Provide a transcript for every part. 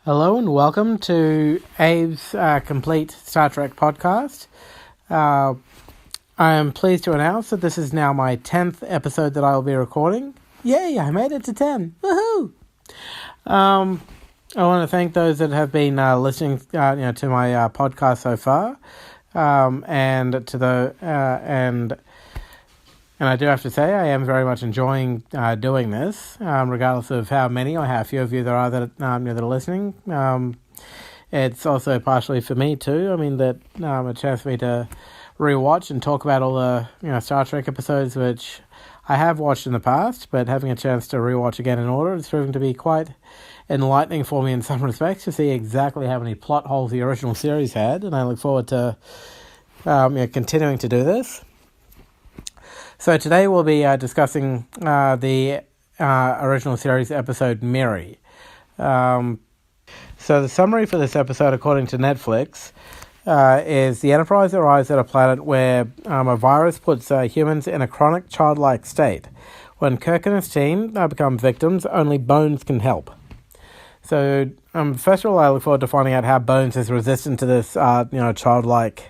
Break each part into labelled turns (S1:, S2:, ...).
S1: Hello and welcome to Abe's Complete Star Trek podcast. I am pleased to announce that this is now my 10th episode that I'll be recording. Yay, I made it to 10. Woohoo! I want to thank those that have been listening to my podcast so far. And I do have to say, I am very much enjoying doing this, regardless of how many or how few of you there are that are listening. It's also partially for me too. I mean, that a chance for me to rewatch and talk about all the Star Trek episodes which I have watched in the past, but having a chance to rewatch again in order is proving to be quite enlightening for me in some respects to see exactly how many plot holes the original series had, and I look forward to continuing to do this. So today we'll be discussing the original series episode Miri. So the summary for this episode, according to Netflix, is the Enterprise arrives at a planet where a virus puts humans in a chronic childlike state. When Kirk and his team become victims, only Bones can help. So first of all, I look forward to finding out how Bones is resistant to this childlike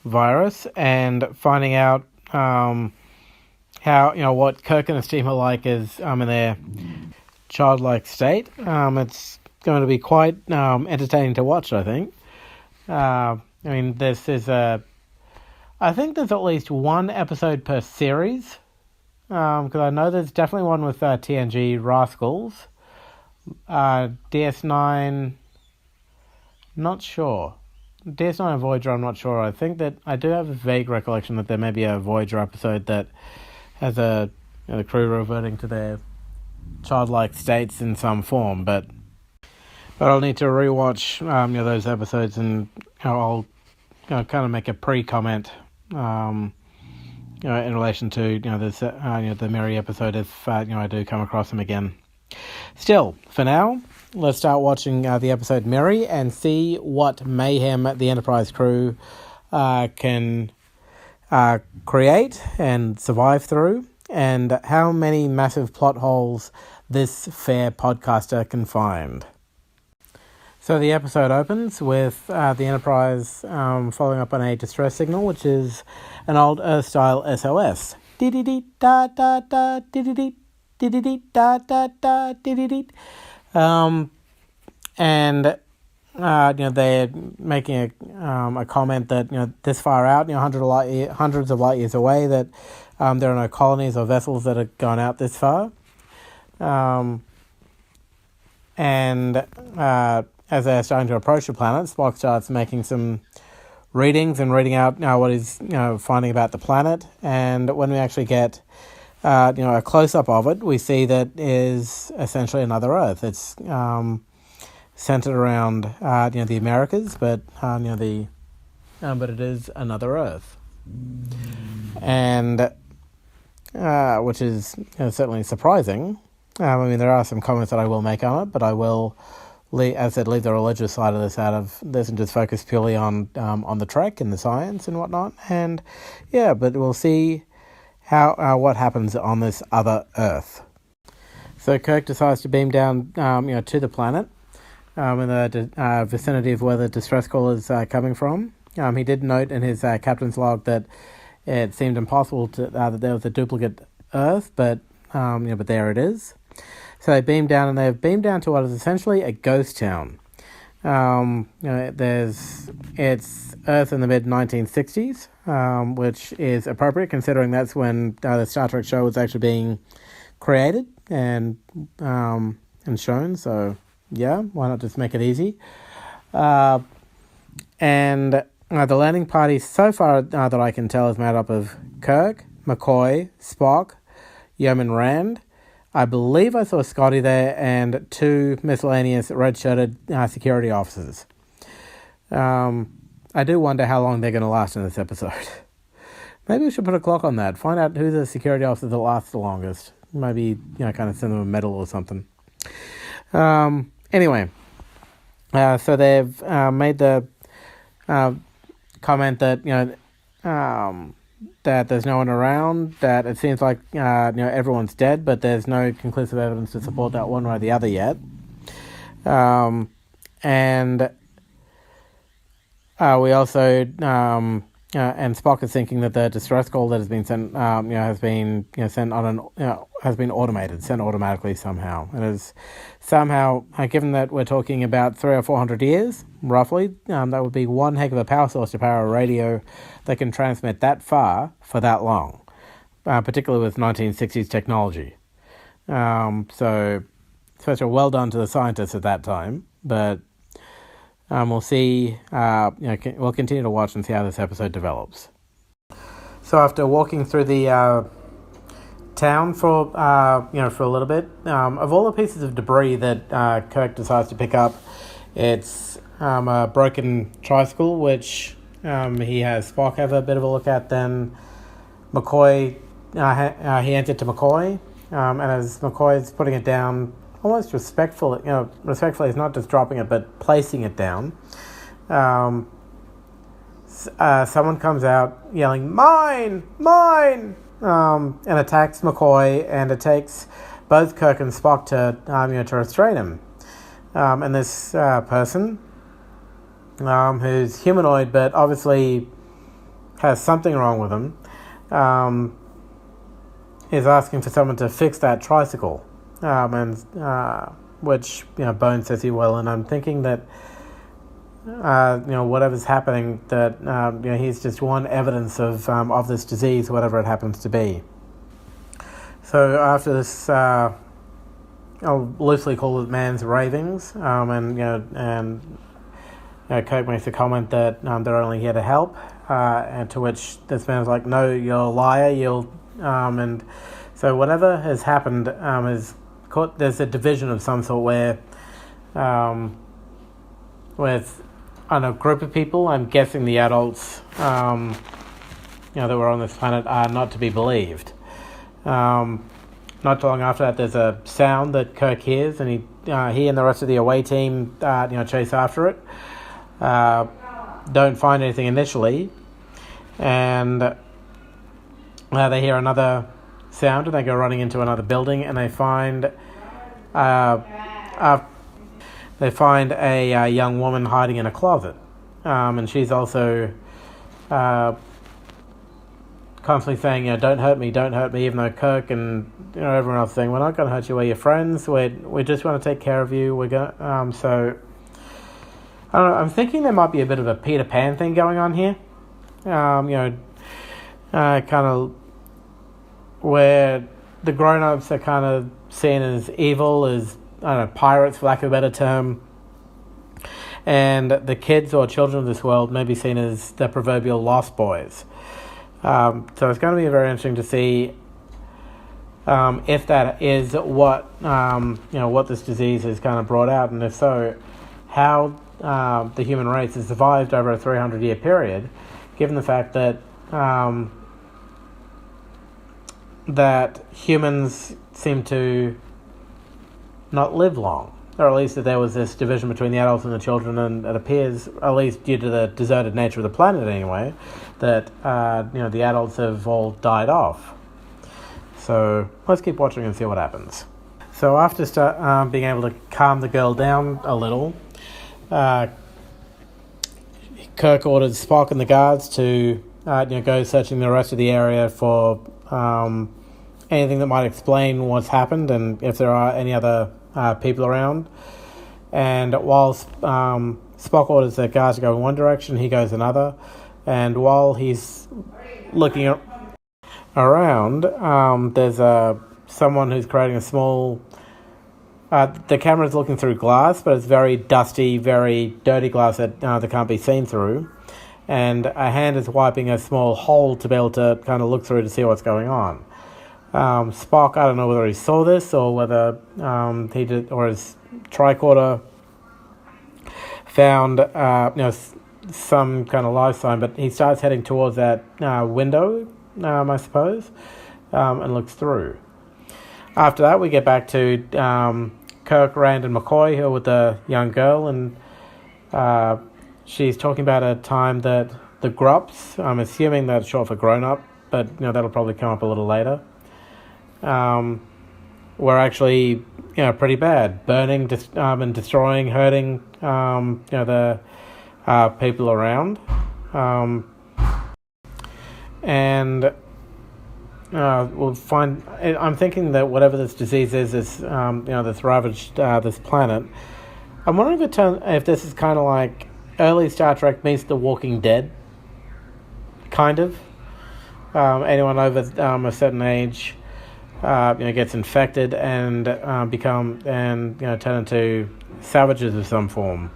S1: virus, and finding out how what Kirk and his team are like is in their childlike state. It's going to be quite entertaining to watch, I think. I think there's at least one episode per series, because I know there's definitely one with TNG Rascals. DS9, not sure. DS9 and Voyager, I'm not sure. I think that I do have a vague recollection that there may be a Voyager episode that has the crew reverting to their childlike states in some form, but I'll need to rewatch those episodes, and I'll kind of make a pre-comment in relation to this the Miri episode if I do come across them again. Still, for now, let's start watching the episode Miri and see what mayhem the Enterprise crew can create and survive through, and how many massive plot holes this fair podcaster can find. So the episode opens with the Enterprise following up on a distress signal, which is an old Earth-style SOS. Dee-dee-dee-da-da-da, dee-dee-dee. Da-da-da, dee-dee-dee. And they're making a comment that this far out, hundreds of light years away, that there are no colonies or vessels that are gone out this far. And as they're starting to approach the planet, Spock starts making some readings and reading out what he's finding about the planet. And when we actually get a close-up of it, we see that is essentially another Earth. It's centered around the Americas, but but it is another Earth, and which is certainly surprising. There are some comments that I will make on it, but I will, leave the religious side of this out of this and just focus purely on the Trek and the science and whatnot. And but we'll see how what happens on this other Earth. So Kirk decides to beam down to the planet in the vicinity of where the distress call is coming from. He did note in his captain's log that it seemed impossible that there was a duplicate Earth, but there it is. So they beam down, and they've beamed down to what is essentially a ghost town. It's Earth in the mid-1960s, which is appropriate considering that's when the Star Trek show was actually being created and shown. So why not just make it easy? And the landing party so far that I can tell is made up of Kirk, McCoy, Spock, Yeoman Rand. I believe I saw Scotty there, and two miscellaneous red-shirted security officers. I do wonder how long they're going to last in this episode. Maybe we should put a clock on that. Find out who the security officer that lasts the longest. Maybe, kind of send them a medal or something. Anyway, so they've made the comment that, that there's no one around, that it seems like everyone's dead, but there's no conclusive evidence to support that one way or the other yet. And we also and Spock is thinking that the distress call that has been sent, has been sent on has been automated, sent automatically somehow, and is somehow given that we're talking about 300 or 400 years roughly, that would be one heck of a power source to power a radio that can transmit that far for that long, particularly with 1960s technology. So, especially well done to the scientists at that time, but. We'll see. We'll continue to watch and see how this episode develops. So after walking through the town for for a little bit, of all the pieces of debris that Kirk decides to pick up, it's a broken tricycle, which he has Spock have a bit of a look at. Then McCoy, he hands it to McCoy, and as McCoy's putting it down. Almost respectfully, he's not just dropping it, but placing it down. Someone comes out yelling, "Mine! Mine!" And attacks McCoy, and it takes both Kirk and Spock to restrain him. And this person, who's humanoid but obviously has something wrong with him, is asking for someone to fix that tricycle. Which Bones says he will, and I'm thinking that whatever's happening, that he's just one evidence of this disease, whatever it happens to be. So after this, I'll loosely call it man's ravings, and Kirk makes a comment that they're only here to help, and to which this man's like, "No, you're a liar. And so whatever has happened is. There's a division of some sort where, with a group of people, I'm guessing the adults, that were on this planet are not to be believed. Not too long after that, there's a sound that Kirk hears, and he and the rest of the away team, chase after it. Don't find anything initially, and they hear another sound, and they go running into another building, and they find a young woman hiding in a closet, and she's also constantly saying, "Don't hurt me, don't hurt me," even though Kirk and everyone else is saying, "We're not going to hurt you. We're your friends. We just want to take care of you. We're going." So I don't know. I'm thinking there might be a bit of a Peter Pan thing going on here. Kind of. Where the grown-ups are kind of seen as evil, as, pirates, for lack of a better term, and the kids or children of this world may be seen as the proverbial lost boys. So it's going to be very interesting to see if that is what what this disease has kind of brought out, and if so, how the human race has survived over a 300-year period, given the fact that that humans seem to not live long, or at least that there was this division between the adults and the children, and it appears, at least due to the deserted nature of the planet anyway, that the adults have all died off. So let's keep watching and see what happens. So after being able to calm the girl down a little, Kirk orders Spock and the guards to go searching the rest of the area for anything that might explain what's happened and if there are any other people around. And while Spock orders the guards to go in one direction, he goes another. And while he's looking around, there's someone who's creating a small... the camera's looking through glass, but it's very dusty, very dirty glass that can't be seen through. And a hand is wiping a small hole to be able to kind of look through to see what's going on. Spock, I don't know whether he saw this or whether he did, or his tricorder found some kind of life sign, but he starts heading towards that window, I suppose, and looks through. After that, we get back to Kirk, Rand, and McCoy, who are with the young girl, and she's talking about a time that the Grups, I'm assuming that's short for grown-up, but that'll probably come up a little later, were actually pretty bad, burning, and destroying, hurting, the people around, and we'll find. I'm thinking that whatever this disease is, that's ravaged this planet. I'm wondering if this is kind of like early Star Trek meets The Walking Dead, kind of. Anyone over a certain age, gets infected and turn into savages of some form.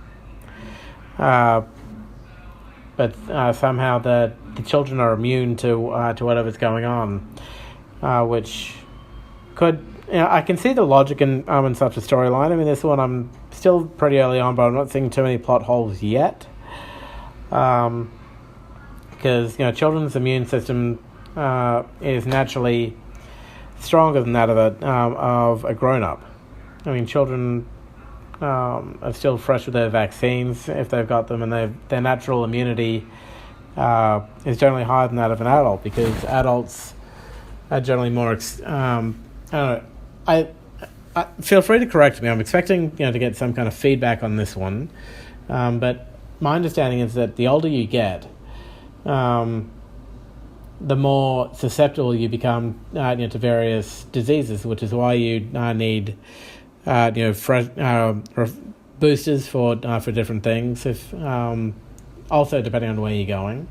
S1: But somehow the children are immune to whatever's going on, which could. I can see the logic in such a storyline. I mean, this one I'm still pretty early on, but I'm not seeing too many plot holes yet. Because children's immune system is naturally stronger than that of a grown-up. I mean, children are still fresh with their vaccines if they've got them, and their natural immunity is generally higher than that of an adult, because adults are generally more. I don't know. I feel free to correct me. I'm expecting to get some kind of feedback on this one, but my understanding is that the older you get, the more susceptible you become to various diseases, which is why you need fresh boosters for different things. If also depending on where you're going,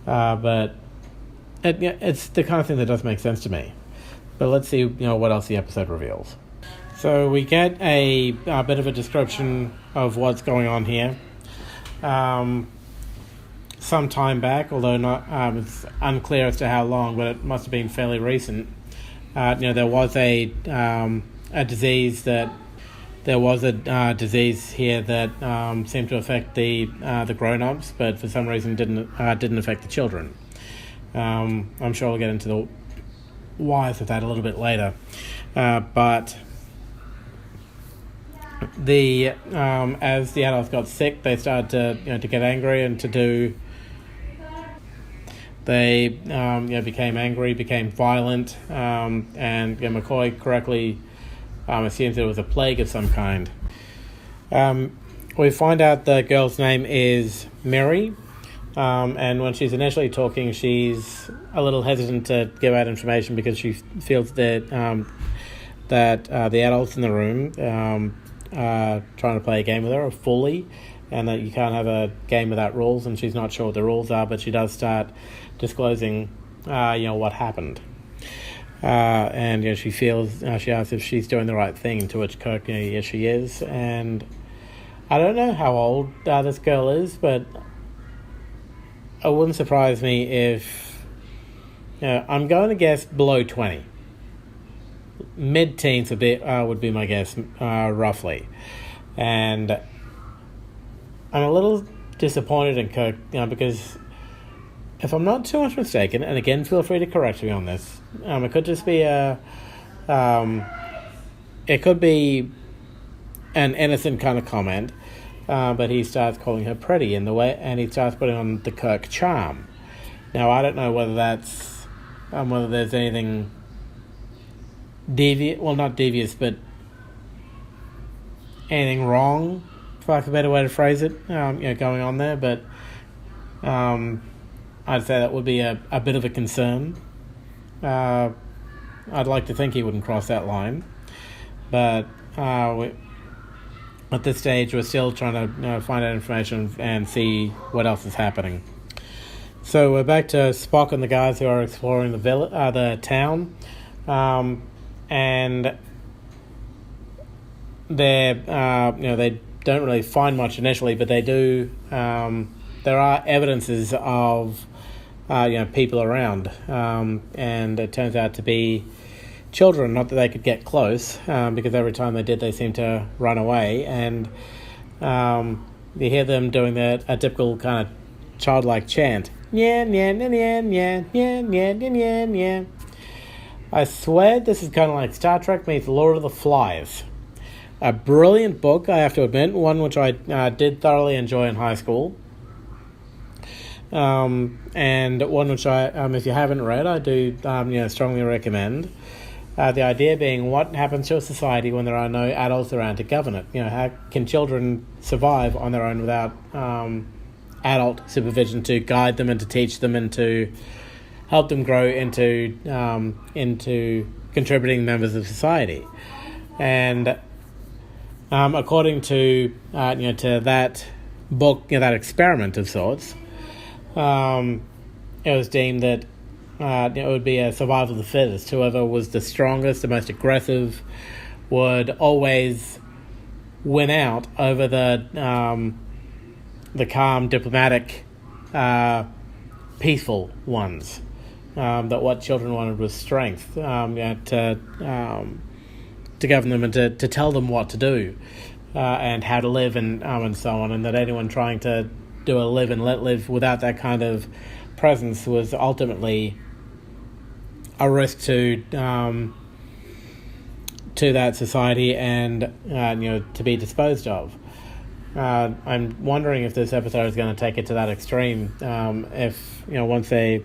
S1: but it's the kind of thing that does make sense to me. But let's see what else the episode reveals. So we get a bit of a description of what's going on here. Some time back, although not, it's unclear as to how long, but it must have been fairly recent. There was a disease here that seemed to affect the grown-ups, but for some reason didn't affect the children. I'm sure we'll get into the whys of that a little bit later, but as the adults got sick, they started to get angry and to do. They became angry, became violent, and McCoy correctly assumes it was a plague of some kind. We find out the girl's name is Miri, and when she's initially talking, she's a little hesitant to give out information because she feels that the adults in the room trying to play a game with her fully, and that you can't have a game without rules, and she's not sure what the rules are, but she does start disclosing what happened, and she feels she asks if she's doing the right thing, to which Kirk, yes, she is. And I don't know how old this girl is, but it wouldn't surprise me if I'm going to guess below 20. Mid-teens would be my guess, roughly. And I'm a little disappointed in Kirk, because if I'm not too much mistaken, and again, feel free to correct me on this, it could just be it could be an innocent kind of comment, but he starts calling her pretty in the way, and he starts putting on the Kirk charm. Now, I don't know whether that's whether there's anything devious, well, not devious, but anything wrong, for lack of a better way to phrase it, going on there, but I'd say that would be a bit of a concern. I'd like to think he wouldn't cross that line, but at this stage we're still trying to find out information and see what else is happening. So we're back to Spock and the guys who are exploring the town, and they don't really find much initially, but they do. There are evidences of people around, and it turns out to be children. Not that they could get close, because every time they did, they seemed to run away. And you hear them doing a typical kind of childlike chant. Yeah, yeah, yeah, yeah, yeah, yeah, yeah, yeah, yeah. I swear this is kind of like Star Trek meets Lord of the Flies. A brilliant book, I have to admit, one which I did thoroughly enjoy in high school. And one which I, if you haven't read, I do strongly recommend. The idea being, what happens to a society when there are no adults around to govern it? How can children survive on their own without adult supervision to guide them and to teach them and to help them grow into contributing members of society? And according to to that book, that experiment of sorts, it was deemed that it would be a survival of the fittest. Whoever was the strongest, the most aggressive, would always win out over the calm, diplomatic, peaceful ones. That what children wanted was strength, to govern them and to tell them what to do and how to live and so on, and that anyone trying to do a live and let live without that kind of presence was ultimately a risk to that society and to be disposed of. I'm wondering if this episode is going to take it to that extreme. If once they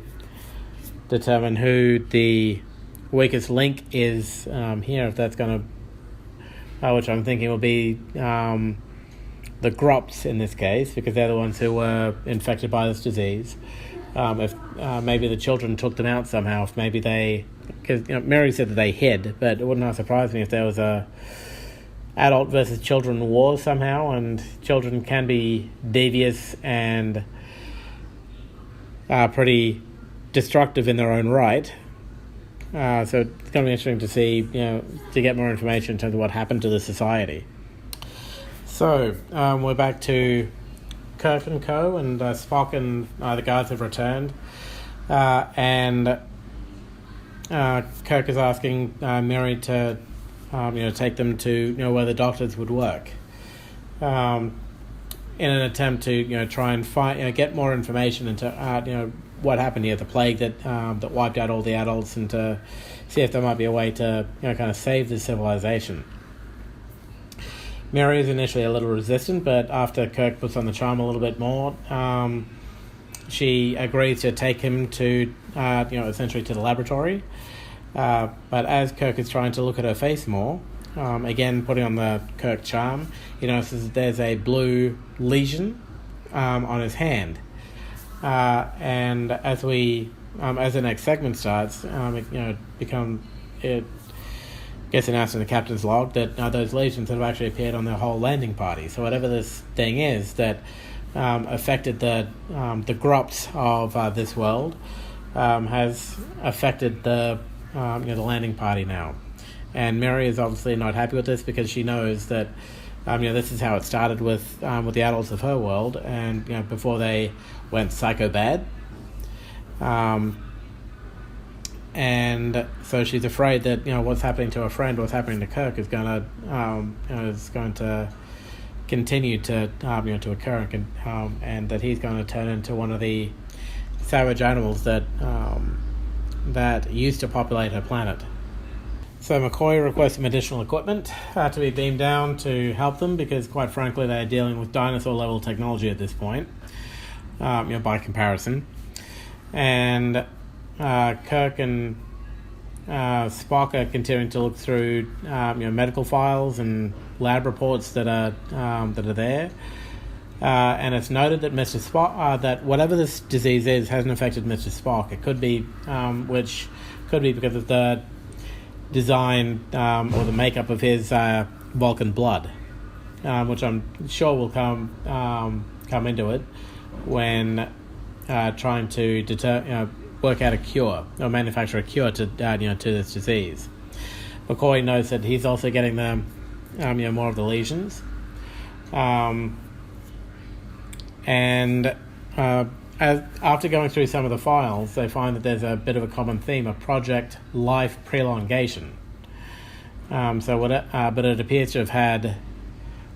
S1: determine who the weakest link is here, if that's going to, which I'm thinking will be the Grops in this case, because they're the ones who were infected by this disease. If maybe the children took them out somehow, if maybe they, because Mary said that they hid, but it wouldn't have surprised me if there was a adult versus children war somehow, and children can be devious and pretty destructive in their own right. So it's going to be interesting to see, to get more information in terms of what happened to the society. So we're back to Kirk and Co. and Spock and the guards have returned, and Kirk is asking Miri to take them to where the doctors would work, in an attempt to try and find get more information into what happened here, the plague that wiped out all the adults, and to see if there might be a way to kind of save the civilization. Miri is initially a little resistant, but after Kirk puts on the charm a little bit more, she agrees to take him to, essentially to the laboratory. But as Kirk is trying to look at her face more, again putting on the Kirk charm, he notices there's a blue lesion on his hand. And as the next segment starts, it gets announced in the captain's log that those lesions have actually appeared on their whole landing party. So whatever this thing is that affected the Grops of this world has affected the landing party now. And Mary is obviously not happy with this, because she knows that this is how it started with the adults of her world, and before they went psycho bad. And so she's afraid that what's happening to her friend, what's happening to Kirk, is going to continue to occur, and that he's going to turn into one of the savage animals that used to populate her planet. So McCoy requests some additional equipment to be beamed down to help them, because quite frankly they're dealing with dinosaur level technology at this point, by comparison. And Kirk and Spock are continuing to look through medical files and lab reports that are there, and it's noted that Mr. Spock, that whatever this disease is hasn't affected Mr. Spock. It could be, which could be because of the design or the makeup of his Vulcan blood, which I'm sure will come into it when trying to work out a cure or manufacture a cure to this disease. McCoy knows that he's also getting the more of the lesions, and after going through some of the files, they find that there's a bit of a common theme of Project Life Prolongation. But it appears to have had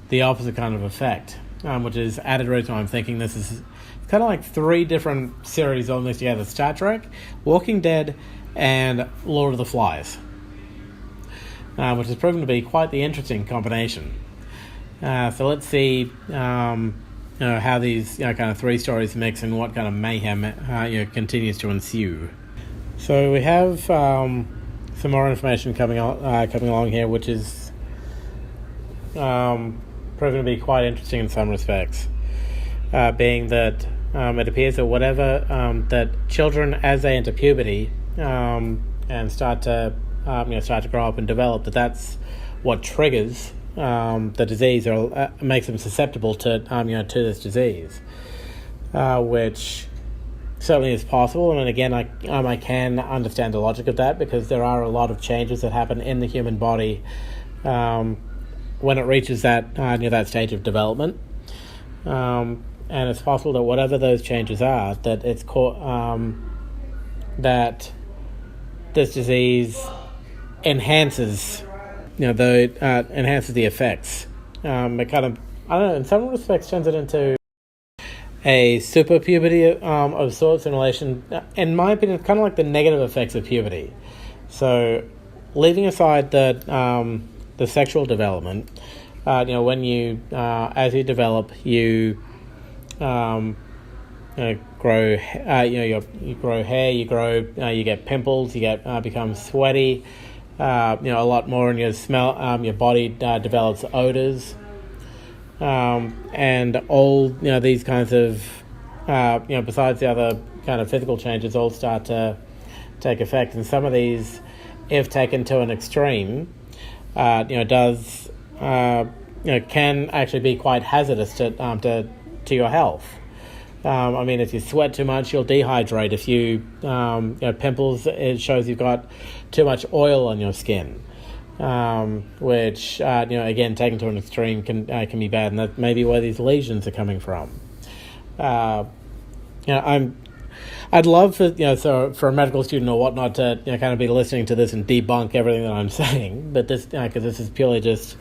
S1: the opposite kind of effect, which is added reason why I'm thinking this is kind of like three different series almost together: Star Trek, Walking Dead, and Lord of the Flies, which has proven to be quite the interesting combination. So let's see how these kind of three stories mix and what kind of mayhem continues to ensue. So we have some more information coming along here, which is proven to be quite interesting in some respects. Being that it appears that whatever that children, as they enter puberty and start to grow up and develop, that's what triggers the disease or makes them susceptible to to this disease, which certainly is possible. And again, I can understand the logic of that, because there are a lot of changes that happen in the human body when it reaches that that stage of development. And it's possible that whatever those changes are, that it's that this disease enhances, enhances the effects. It kind of, I don't know, in some respects turns it into a super puberty of sorts in relation, in my opinion, kind of like the negative effects of puberty. So, leaving aside the sexual development, when you as you develop, you grow you grow hair, you get pimples, you become sweaty, a lot more in your smell, your body develops odors, and all these kinds of besides the other kind of physical changes, all start to take effect. And some of these, if taken to an extreme, does can actually be quite hazardous to your health. If you sweat too much, you'll dehydrate. If you pimples, it shows you've got too much oil on your skin, which again, taken to an extreme, can be bad, and that may be where these lesions are coming from. I'd love for a medical student or whatnot to kind of be listening to this and debunk everything that I'm saying, but this because this is purely just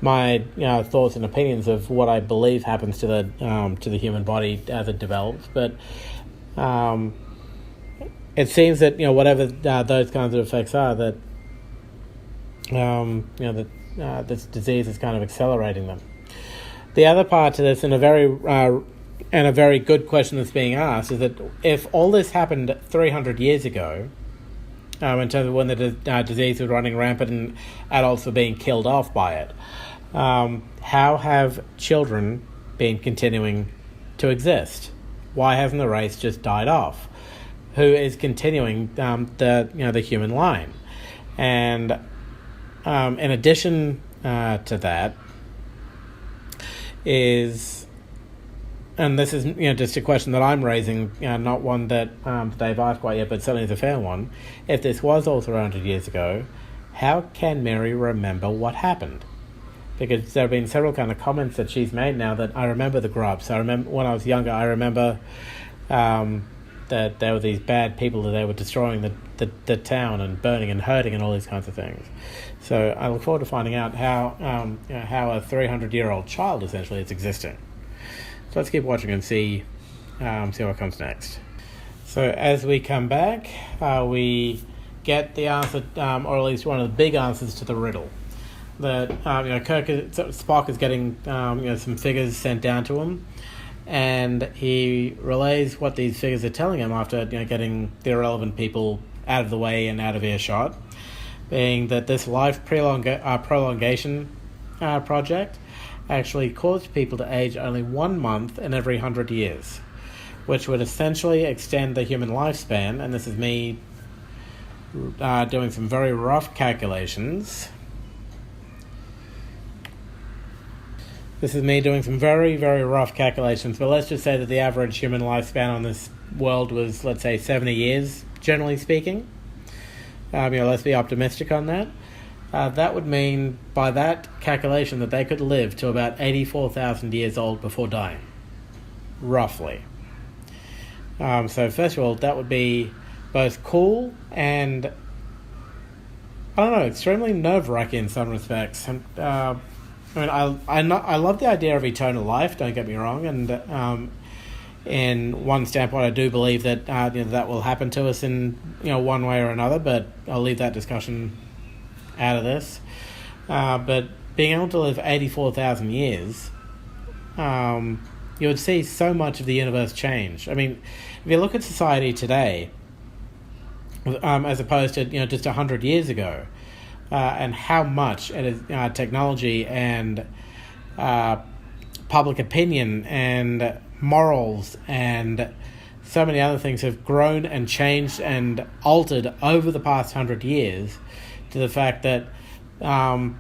S1: my thoughts and opinions of what I believe happens to the human body as it develops. But it seems that whatever those kinds of effects are, that this disease is kind of accelerating them. The other part to this, and a very good question that's being asked, is that if all this happened 300 years ago, in terms of when the disease was running rampant and adults were being killed off by it, how have children been continuing to exist? Why hasn't the race just died off? Who is continuing the human line? And in addition to that is, and this is just a question that I'm raising, not one that they've asked quite yet, but certainly is a fair one. If this was all 300 years ago, how can Miri remember what happened? Because there have been several kind of comments that she's made now that I remember the grubs. I remember when I was younger, I remember that there were these bad people, that they were destroying the town and burning and hurting and all these kinds of things. So I look forward to finding out how a 300-year-old child essentially is existing. So let's keep watching and see what comes next. So as we come back, we get the answer, or at least one of the big answers to the riddle. That Spock is getting some figures sent down to him, and he relays what these figures are telling him after getting the irrelevant people out of the way and out of earshot, being that this life prolongation project actually caused people to age only 1 month in every 100 years, which would essentially extend the human lifespan. And this is me doing some very rough calculations. This is me doing some very, very rough calculations, but let's just say that the average human lifespan on this world was, let's say, 70 years, generally speaking. Let's be optimistic on that. That would mean, by that calculation, that they could live to about 84,000 years old before dying, roughly. So first of all, that would be both cool and, I don't know, extremely nerve-wracking in some respects. I love the idea of eternal life, don't get me wrong, and in one standpoint I do believe that that will happen to us in one way or another, but I'll leave that discussion out of this. But being able to live 84,000 years, you would see so much of the universe change. I mean, if you look at society today, as opposed to just 100 years ago, and how much it is, technology and public opinion and morals and so many other things have grown and changed and altered over the past 100 years, to the fact that, and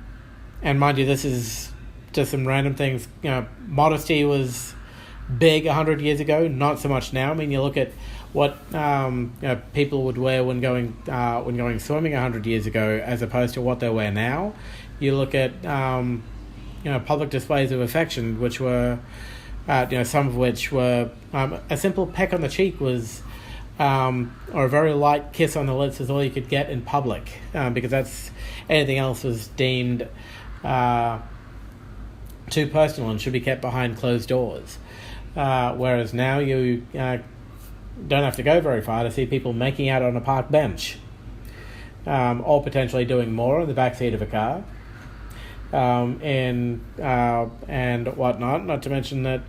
S1: mind you, this is just some random things. Modesty was big 100 years ago, not so much now. I mean, you look at what people would wear when going swimming 100 years ago, as opposed to what they wear now. You look at public displays of affection, which were some of which were a simple peck on the cheek was, or a very light kiss on the lips, is all you could get in public, because anything else was deemed too personal and should be kept behind closed doors. Whereas now you don't have to go very far to see people making out on a park bench, or potentially doing more in the backseat of a car, and whatnot. Not to mention that,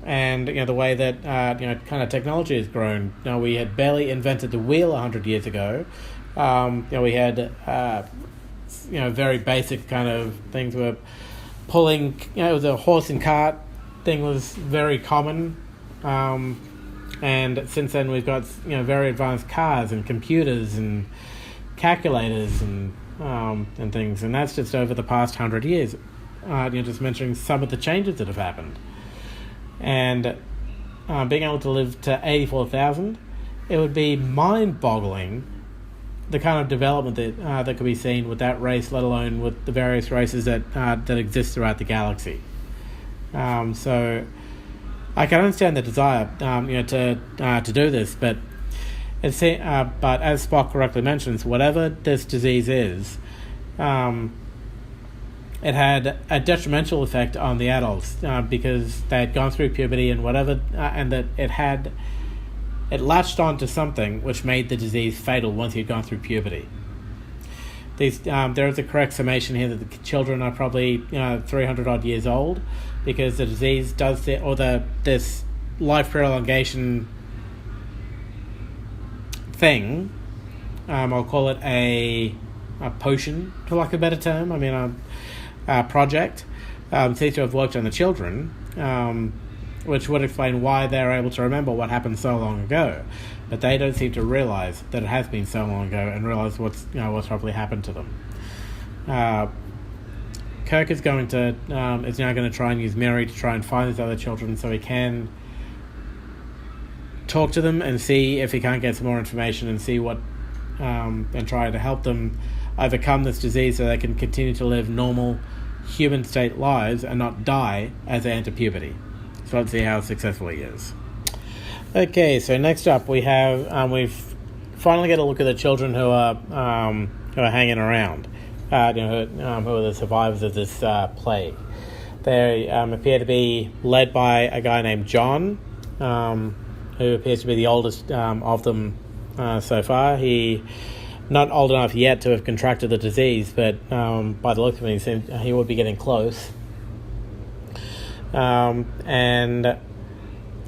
S1: and the way that kind of technology has grown. We had barely invented the wheel 100 years ago. We had very basic kind of things were pulling. It was a horse and cart thing was very common. And since then we've got very advanced cars and computers and calculators and things, and that's just over the past 100 years. Just mentioning some of the changes that have happened, and being able to live to 84,000, it would be mind-boggling the kind of development that could be seen with that race, let alone with the various races that exist throughout the galaxy. So I can understand the desire, to do this, but but as Spock correctly mentions, whatever this disease is, it had a detrimental effect on the adults, because they had gone through puberty and whatever, and that it latched on to something which made the disease fatal once you'd gone through puberty. There is a correct summation here that the children are probably 300 odd years old, because the disease does this life prolongation thing. I'll call it a potion, for lack of a better term. I mean, a project seems to have worked on the children, which would explain why they're able to remember what happened so long ago. But they don't seem to realise that it has been so long ago, and realise what's probably happened to them. Kirk is now going to try and use Miri to try and find his other children, so he can talk to them and see if he can't get some more information and see what, and try to help them overcome this disease so they can continue to live normal human state lives and not die as they enter puberty. So let's see how successful he is. Okay, so next up we have we've finally get a look at the children who are hanging around, who are the survivors of this plague. They appear to be led by a guy named John, who appears to be the oldest of them so far. He not old enough yet to have contracted the disease, but by the looks of it, he would be getting close. And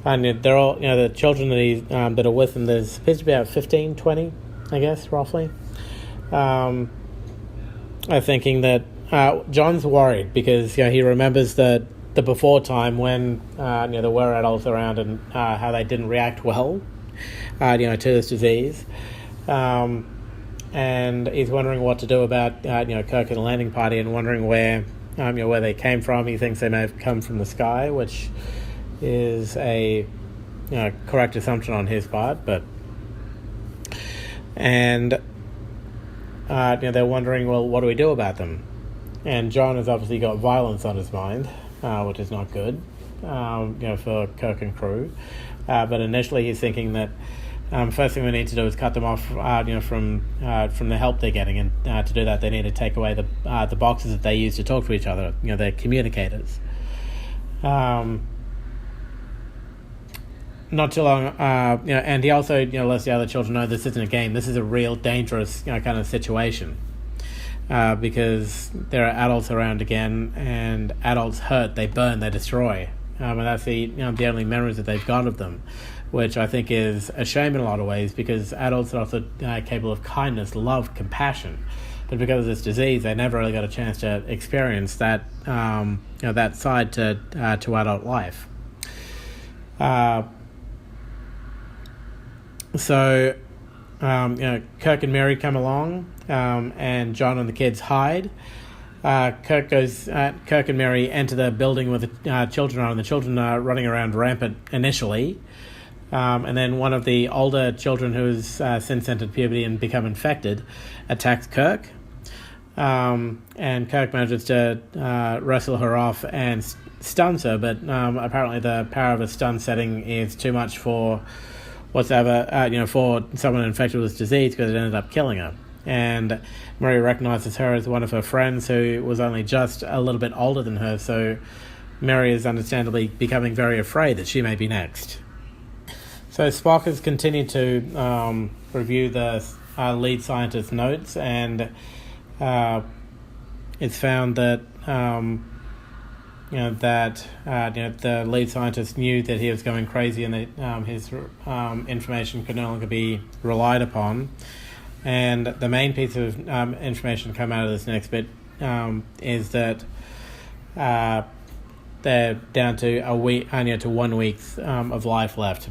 S1: they're all, the children that are with him, there's appears to be about 15, 20, I guess, roughly. Are thinking that John's worried because he remembers the before time when there were adults around and how they didn't react well to this disease. And he's wondering what to do about Kirk and the landing party, and wondering where they came from. He thinks they may have come from the sky, which is a correct assumption on his part, but they're wondering, well, what do we do about them? And John has obviously got violence on his mind, which is not good, for Kirk and crew. But initially, he's thinking that first thing we need to do is cut them off, from the help they're getting, and to do that, they need to take away the boxes that they use to talk to each other. They're communicators. Not too long, and he also, lets the other children know this isn't a game. This is a real dangerous, kind of situation, because there are adults around again, and adults hurt, they burn, they destroy, and that's the only memories that they've got of them. which I think is a shame in a lot of ways, because adults are also capable of kindness, love, compassion. But because of this disease, they never really got a chance to experience that that side to adult life. So Kirk and Miri come along, and John and the kids hide. Kirk and Miri enter the building where the children are, and the children are running around rampant initially. And then one of the older children, who has since entered puberty and become infected, attacks Kirk. And Kirk manages to wrestle her off and stuns her, but apparently the power of a stun setting is too much for for someone infected with this disease, because it ended up killing her. And Miri recognizes her as one of her friends, who was only just a little bit older than her, so Miri is understandably becoming very afraid that she may be next. So Spock has continued to review the lead scientist's notes, and it's found that the lead scientist knew that he was going crazy, and that his information could no longer be relied upon. And the main piece of information to come out of this next bit is that they're down to a week, to 1 week of life left,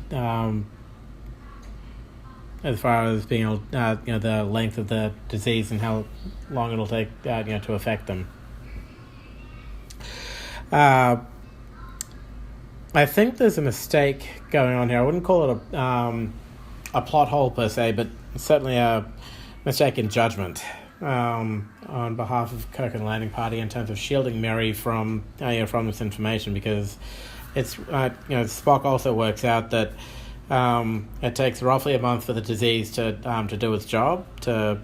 S1: as far as being able, the length of the disease and how long it'll take, to affect them. I think there's a mistake going on here. I wouldn't call it a plot hole per se, but certainly a mistake in judgment on behalf of Kirk and the landing party, in terms of shielding Miri from this information, because it's Spock also works out that it takes roughly a month for the disease to do its job, to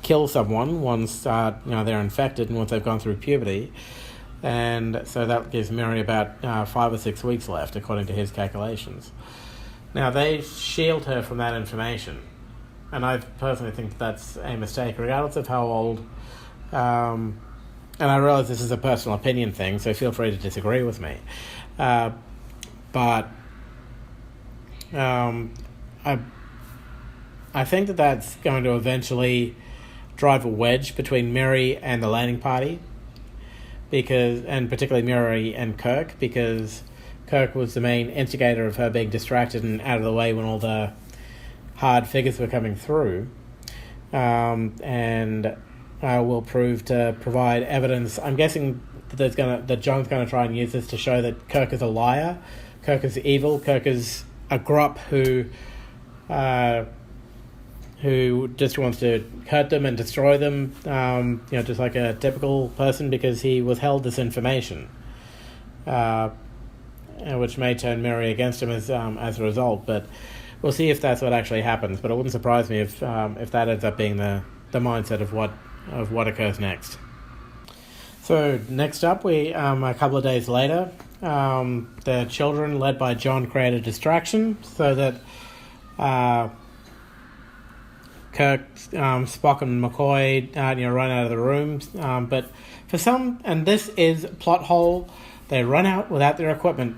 S1: kill someone once they're infected and once they've gone through puberty. And so that gives Miri about 5 or 6 weeks left, according to his calculations. Now, they shield her from that information, and I personally think that's a mistake, regardless of how old. And I realize this is a personal opinion thing, so feel free to disagree with me. But I think that that's going to eventually drive a wedge between Miri and the landing party, and particularly Miri and Kirk, because Kirk was the main instigator of her being distracted and out of the way when all the hard figures were coming through, and will prove to provide evidence. I'm guessing that John's going to try and use this to show that Kirk is a liar, Kirk is evil, Kirk is a grup who just wants to hurt them and destroy them, just like a typical person, because he withheld this information, which may turn Miri against him as a result. But we'll see if that's what actually happens. But it wouldn't surprise me if that ends up being the mindset of what occurs next. So next up, we a couple of days later, the children, led by John, create a distraction so that Kirk, Spock, and McCoy, run out of the room. But for some, and this is plot hole, they run out without their equipment.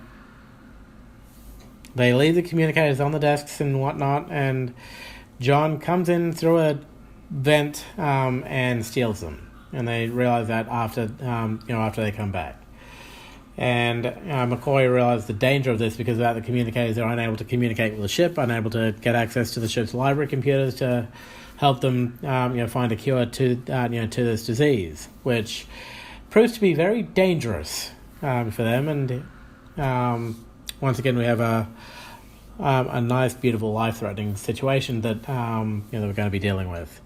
S1: They leave the communicators on the desks and whatnot, and John comes in through a vent and steals them. And they realize that after they come back. And McCoy realized the danger of this, because without the communicators, they're unable to communicate with the ship, unable to get access to the ship's library computers to help them, find a cure to this disease, which proves to be very dangerous for them. And once again, we have a nice, beautiful, life-threatening situation that that we're going to be dealing with.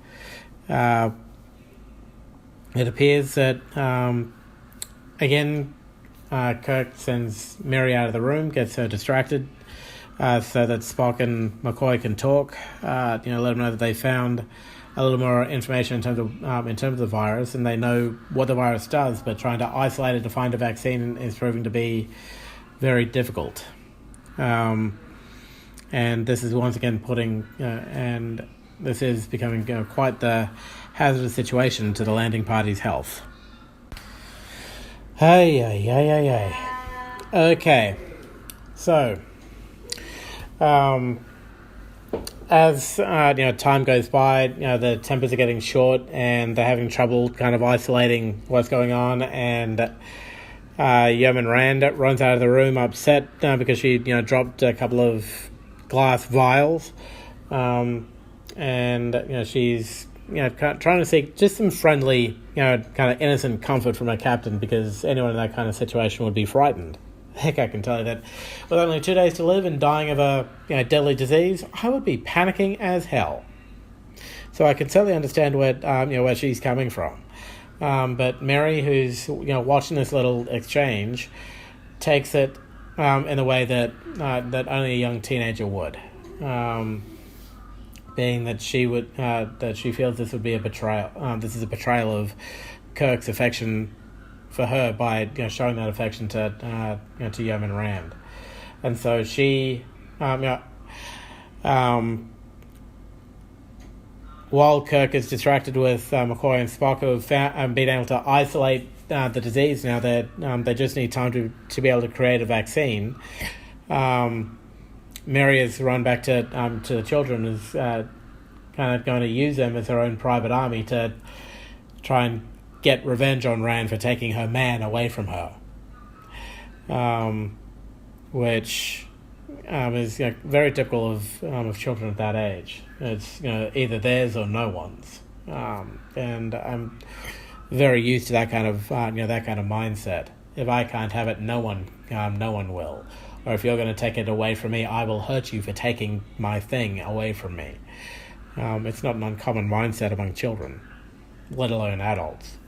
S1: It appears that again, Kirk sends Miri out of the room, gets her distracted, so that Spock and McCoy can talk. Let them know that they found a little more information in terms of the virus, and they know what the virus does. But trying to isolate it to find a vaccine is proving to be very difficult. And this is once again and this is becoming quite the hazardous situation to the landing party's health. Hey. Okay. So, as time goes by, the tempers are getting short, and they're having trouble kind of isolating what's going on. And Yeoman Rand runs out of the room upset because she dropped a couple of glass vials, and she's trying to seek just some friendly kind of innocent comfort from her captain, because anyone in that kind of situation would be frightened. Heck, I can tell you that with only 2 days to live and dying of a deadly disease, I would be panicking as hell. So I can certainly understand where she's coming from. But Mary, who's watching this little exchange, takes it in a way that only a young teenager would, being that she feels this would be a betrayal. This is a betrayal of Kirk's affection for her by showing that affection to Yeoman Rand. And so she while Kirk is distracted with McCoy and Spock, who have been able to isolate the disease now, that they just need time to be able to create a vaccine. Mary has run back to the children, is kind of going to use them as her own private army to try and get revenge on Rand for taking her man away from her, which is very typical of children at that age. It's either theirs or no one's, and I'm very used to that kind of mindset. If I can't have it, no one will. Or if you're going to take it away from me, I will hurt you for taking my thing away from me. It's not an uncommon mindset among children, let alone adults.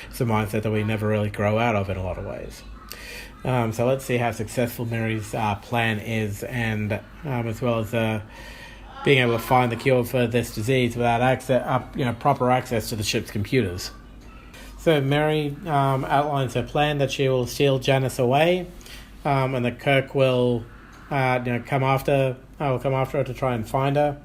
S1: It's a mindset that we never really grow out of in a lot of ways. So let's see how successful Mary's plan is, and as well as being able to find the cure for this disease without proper access to the ship's computers. So Mary outlines her plan that she will steal Janice away, and that Kirk will come after her to try and find her.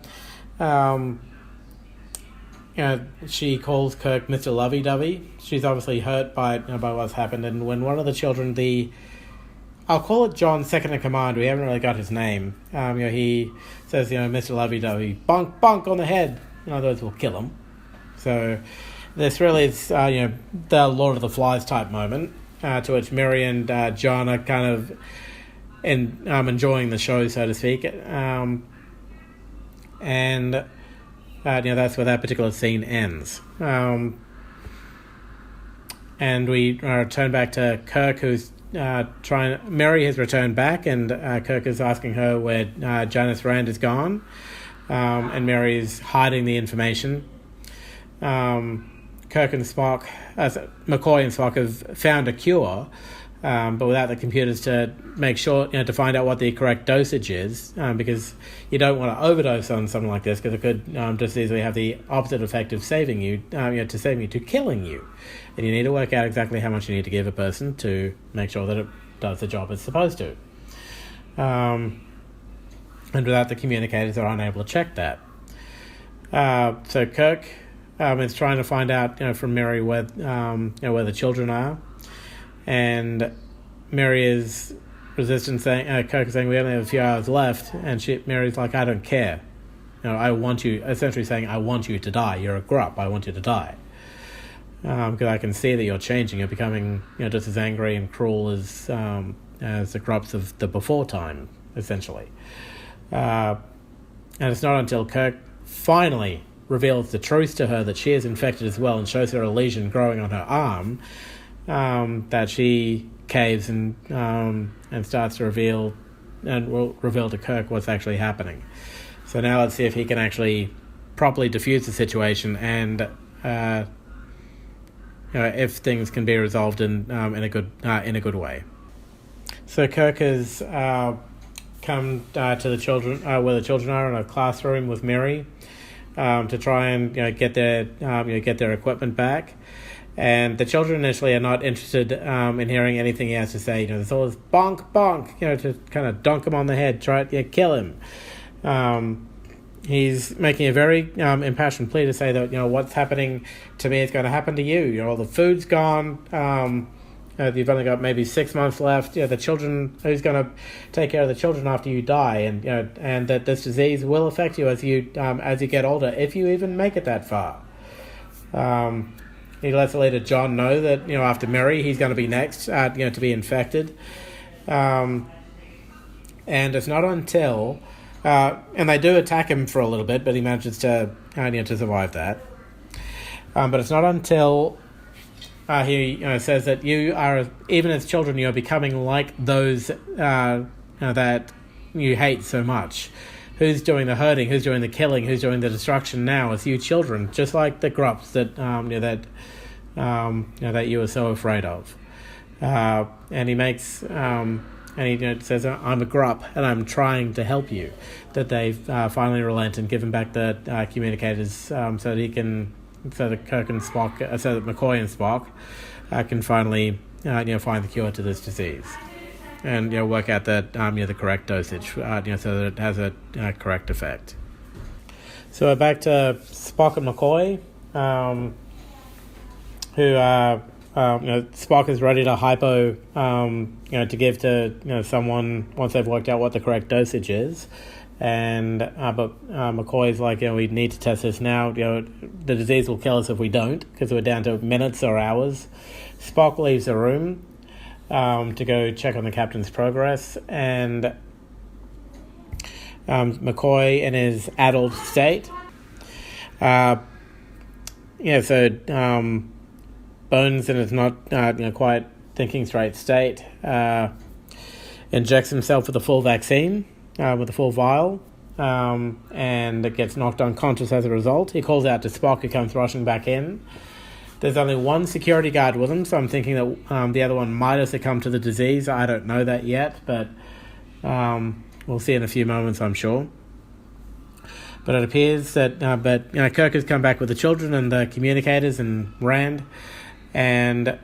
S1: She calls Kirk Mr. Lovey-Dovey. She's obviously hurt by what's happened, and when one of the children, I'll call it John's second in command, we haven't really got his name, he says, Mr. Lovey-Dovey, bonk, bonk on the head. In other words, we'll kill him. So this really is, the Lord of the Flies type moment, to which Miri and John are kind of enjoying the show, so to speak. And that's where that particular scene ends. And we turn back to Kirk, who's Mary has returned back, and Kirk is asking her where Janice Rand is gone, and Mary is hiding the information. Kirk and Spock, McCoy and Spock have found a cure, but without the computers to make sure, to find out what the correct dosage is, because you don't want to overdose on something like this, because it could just easily have the opposite effect of saving you, to killing you. And you need to work out exactly how much you need to give a person to make sure that it does the job it's supposed to. And without the communicators, they're unable to check that. So Kirk is trying to find out, from Mary where the children are. And Mary is resistant, saying, Kirk is saying, we only have a few hours left, and Mary's like, I don't care. I want you, essentially saying, I want you to die. You're a grup. I want you to die. Because I can see that you're changing. You're becoming, just as angry and cruel as the grups of the before time, essentially. And it's not until Kirk finally reveals the truth to her that she is infected as well, and shows her a lesion growing on her arm, that she caves and starts to reveal to Kirk what's actually happening. So now let's see if he can actually properly diffuse the situation, and if things can be resolved in a good way. So Kirk has come to the children where the children are in a classroom with Miri, to try and get their equipment back. And the children initially are not interested in hearing anything he has to say. There's all this bonk, bonk, to kind of dunk him on the head, try to kill him. He's making a very impassioned plea to say that, what's happening to me is going to happen to you. All the food's gone, you've only got maybe 6 months left. The children, who's going to take care of the children after you die, and and that this disease will affect you as you get older, if you even make it that far. He lets the leader John know that after Miri, he's going to be next, to be infected, and it's not until and they do attack him for a little bit, but he manages to to survive that. But it's not until he says that you are, even as children, you are becoming like those that you hate so much. Who's doing the hurting? Who's doing the killing? Who's doing the destruction now? It's you children, just like the grups that that you were so afraid of. And he makes and he says, "I'm a grup, and I'm trying to help you." That they finally relent and give him back the communicators, so that Kirk and Spock, so that McCoy and Spock can finally find the cure to this disease, and work out that the correct dosage, so that it has a correct effect. So we're back to Spock and McCoy, who Spock is ready to hypo, to give to someone once they've worked out what the correct dosage is. And but McCoy's like, we need to test this now. The disease will kill us if we don't, because we're down to minutes or hours. Spock leaves the room to go check on the captain's progress, and McCoy in his adult state. Bones in his not quite thinking straight state injects himself with a full vaccine. With a full vial, and it gets knocked unconscious as a result. He calls out to Spock, who comes rushing back in. There's only one security guard with him, so I'm thinking that the other one might have succumbed to the disease. I don't know that yet, but we'll see in a few moments, I'm sure. But it appears that Kirk has come back with the children and the communicators and Rand, and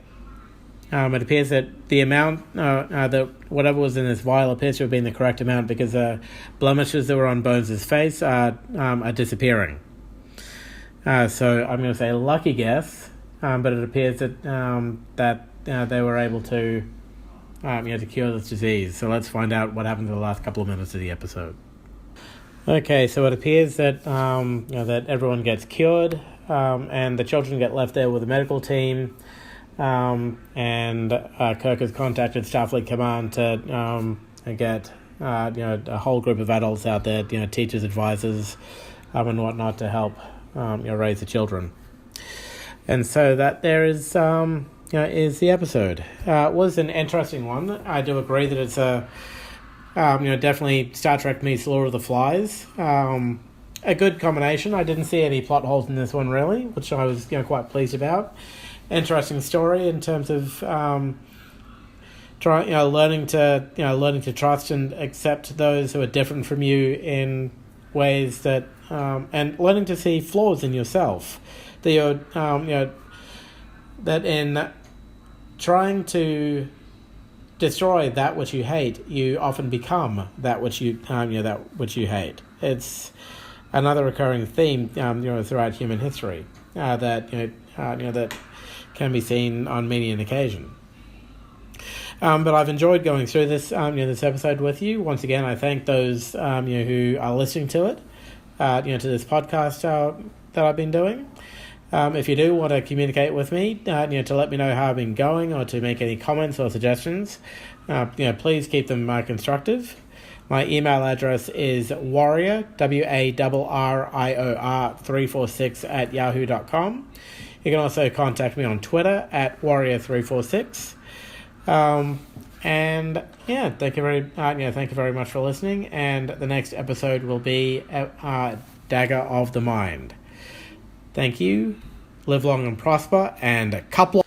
S1: it appears that the amount, that whatever was in this vial appears to have been the correct amount, because the blemishes that were on Bones' face are disappearing. So I'm going to say lucky guess, but it appears that they were able to to cure this disease. So let's find out what happened in the last couple of minutes of the episode. Okay, so it appears that that everyone gets cured, and the children get left there with the medical team. And Kirk has contacted Starfleet Command to get a whole group of adults out there, teachers, advisors, and whatnot, to help raise the children. And so that there is is the episode. It was an interesting one. I do agree that it's a definitely Star Trek meets Lord of the Flies. A good combination. I didn't see any plot holes in this one really, which I was quite pleased about. Interesting story in terms of learning to trust and accept those who are different from you in ways that and learning to see flaws in yourself, that you're that in trying to destroy that which you hate, you often become that which you that which you hate. It's another recurring theme throughout human history that that can be seen on many an occasion. But I've enjoyed going through this this episode with you. Once again, I thank those who are listening to it, to this podcast that I've been doing. If you do want to communicate with me, to let me know how I've been going, or to make any comments or suggestions, please keep them constructive. My email address is warrior, WARRIOR 346 at yahoo.com. You can also contact me on Twitter at warrior346. And yeah, thank you very much for listening. And the next episode will be Dagger of the Mind. Thank you. Live long and prosper, and a couple.